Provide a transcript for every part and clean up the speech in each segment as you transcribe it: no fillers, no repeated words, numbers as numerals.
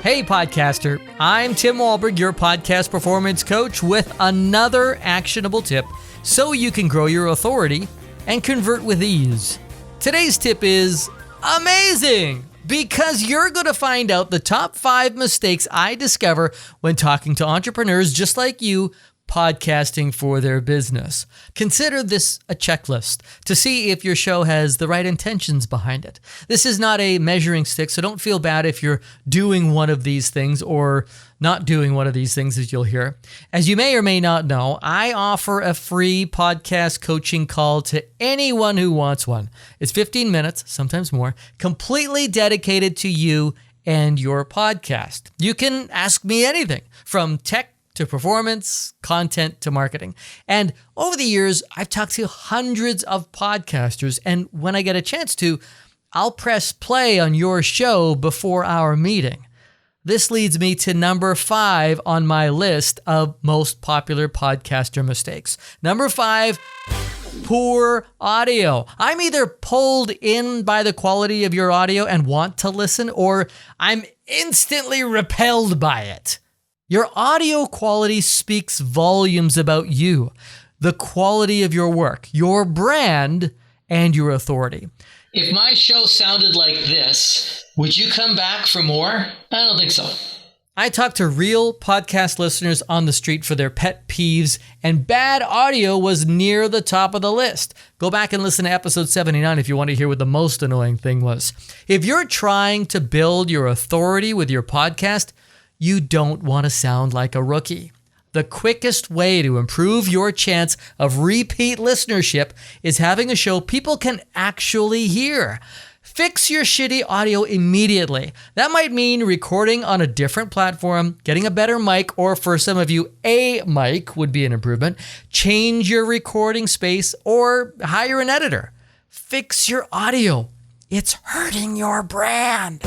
Hey podcaster, I'm Tim Wahlberg, your podcast performance coach with another actionable tip so you can grow your authority and convert with ease. Today's tip is amazing because you're going to find out the top 5 mistakes I discover when talking to entrepreneurs just like you podcasting for their business. Consider this a checklist to see if your show has the right intentions behind it. This is not a measuring stick, so don't feel bad if you're doing one of these things or not doing one of these things, as you'll hear. As you may or may not know, I offer a free podcast coaching call to anyone who wants one. It's 15 minutes, sometimes more, completely dedicated to you and your podcast. You can ask me anything from tech to performance, content to marketing. And over the years, I've talked to hundreds of podcasters, and when I get a chance to, I'll press play on your show before our meeting. This leads me to number 5 on my list of most popular podcaster mistakes. Number 5, poor audio. I'm either pulled in by the quality of your audio and want to listen, or I'm instantly repelled by it. Your audio quality speaks volumes about you, the quality of your work, your brand, and your authority. If my show sounded like this, would you come back for more? I don't think so. I talk to real podcast listeners on the street for their pet peeves, and bad audio was near the top of the list. Go back and listen to episode 79 if you want to hear what the most annoying thing was. If you're trying to build your authority with your podcast, you don't want to sound like a rookie. The quickest way to improve your chance of repeat listenership is having a show people can actually hear. Fix your shitty audio immediately. That might mean recording on a different platform, getting a better mic, or for some of you, a mic would be an improvement. Change your recording space or hire an editor. Fix your audio. It's hurting your brand.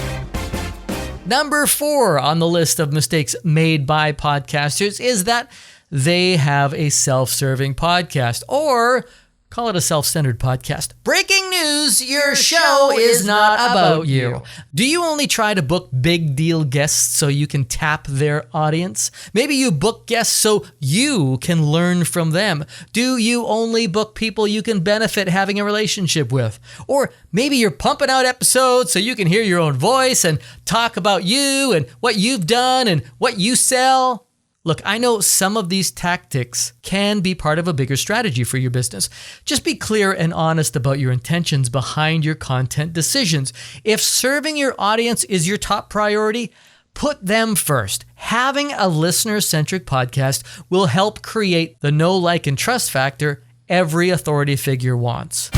Number 4 on the list of mistakes made by podcasters is that they have a self-serving podcast, or call it a self-centered podcast. Breaking news, your show is not about you. Do you only try to book big deal guests so you can tap their audience? Maybe you book guests so you can learn from them. Do you only book people you can benefit having a relationship with? Or maybe you're pumping out episodes so you can hear your own voice and talk about you and what you've done and what you sell. Look, I know some of these tactics can be part of a bigger strategy for your business. Just be clear and honest about your intentions behind your content decisions. If serving your audience is your top priority, put them first. Having a listener-centric podcast will help create the know, like, and trust factor every authority figure wants.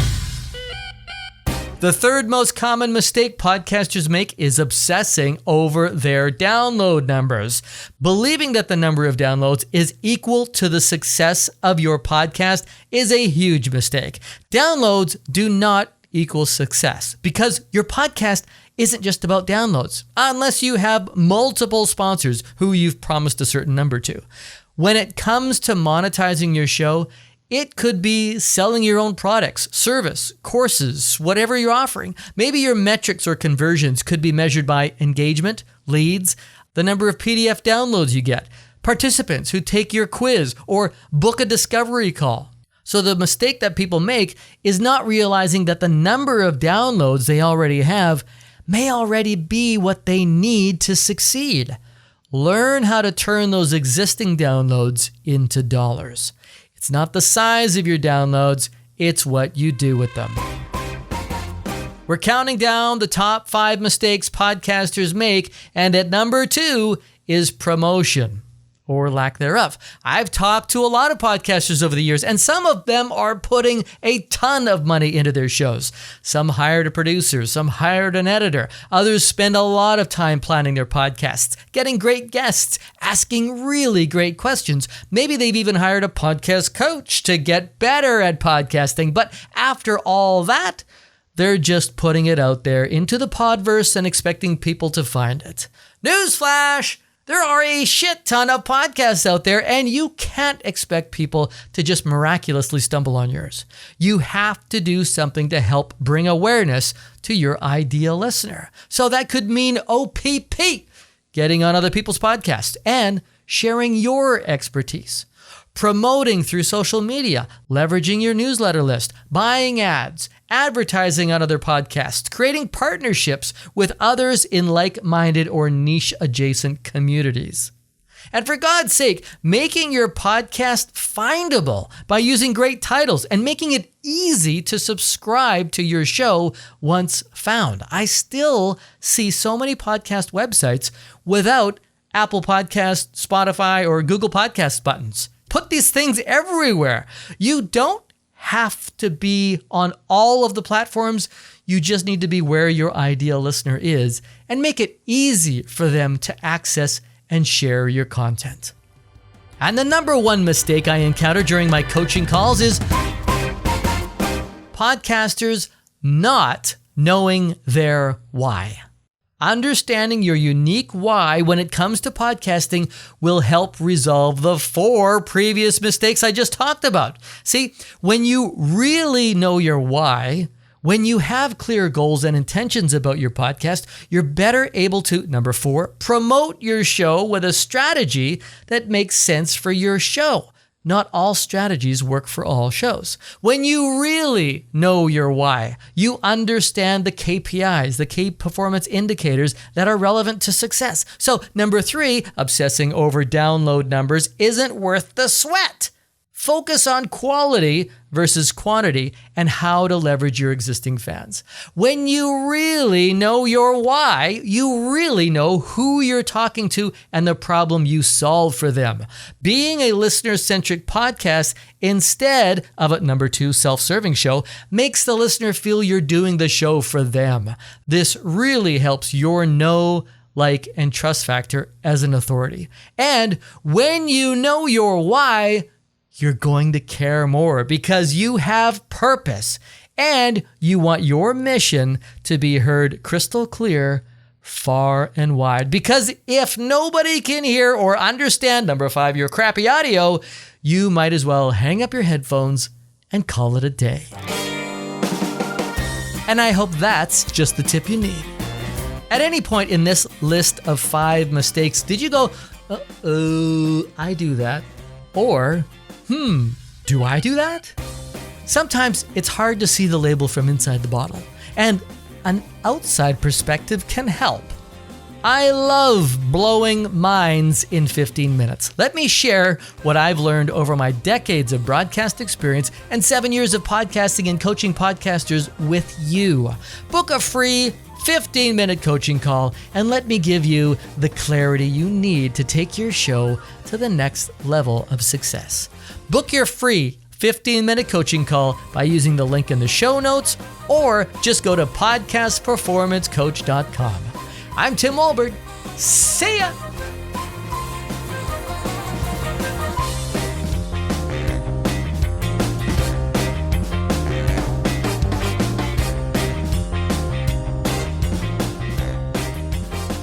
The third most common mistake podcasters make is obsessing over their download numbers. Believing that the number of downloads is equal to the success of your podcast is a huge mistake. Downloads do not equal success because your podcast isn't just about downloads, unless you have multiple sponsors who you've promised a certain number to. When it comes to monetizing your show, it could be selling your own products, service, courses, whatever you're offering. Maybe your metrics or conversions could be measured by engagement, leads, the number of PDF downloads you get, participants who take your quiz, or book a discovery call. So the mistake that people make is not realizing that the number of downloads they already have may already be what they need to succeed. Learn how to turn those existing downloads into dollars. It's not the size of your downloads, it's what you do with them. We're counting down the top 5 mistakes podcasters make, and at number 2 is promotion, or lack thereof. I've talked to a lot of podcasters over the years, and some of them are putting a ton of money into their shows. Some hired a producer, some hired an editor. Others spend a lot of time planning their podcasts, getting great guests, asking really great questions. Maybe they've even hired a podcast coach to get better at podcasting. But after all that, they're just putting it out there into the podverse and expecting people to find it. Newsflash! There are a shit ton of podcasts out there, and you can't expect people to just miraculously stumble on yours. You have to do something to help bring awareness to your ideal listener. So that could mean OPP. getting on other people's podcasts, and sharing your expertise. Promoting through social media, leveraging your newsletter list, buying ads, advertising on other podcasts, creating partnerships with others in like-minded or niche-adjacent communities. And for God's sake, making your podcast findable by using great titles and making it easy to subscribe to your show once found. I still see so many podcast websites without Apple Podcasts, Spotify, or Google Podcasts buttons. Put these things everywhere. You don't have to be on all of the platforms. You just need to be where your ideal listener is and make it easy for them to access and share your content. And the number one mistake I encounter during my coaching calls is podcasters not knowing their why. Understanding your unique why when it comes to podcasting will help resolve the 4 previous mistakes I just talked about. See, when you really know your why, when you have clear goals and intentions about your podcast, you're better able to, number 4, promote your show with a strategy that makes sense for your show. Not all strategies work for all shows. When you really know your why, you understand the KPIs, the key performance indicators that are relevant to success. So, number 3, obsessing over download numbers isn't worth the sweat. Focus on quality versus quantity and how to leverage your existing fans. When you really know your why, you really know who you're talking to and the problem you solve for them. Being a listener-centric podcast instead of a number 2 self-serving show makes the listener feel you're doing the show for them. This really helps your know, like, and trust factor as an authority. And when you know your why, you're going to care more because you have purpose and you want your mission to be heard crystal clear, far and wide. Because if nobody can hear or understand, number 5, your crappy audio, you might as well hang up your headphones and call it a day. And I hope that's just the tip you need. At any point in this list of 5 mistakes, did you go, I do that? Or, do I do that? Sometimes it's hard to see the label from inside the bottle, and an outside perspective can help. I love blowing minds in 15 minutes. Let me share what I've learned over my decades of broadcast experience and 7 years of podcasting and coaching podcasters with you. Book a free 15-minute coaching call and let me give you the clarity you need to take your show to the next level of success. Book your free 15-minute coaching call by using the link in the show notes or just go to podcastperformancecoach.com. I'm Tim Walbert. See ya!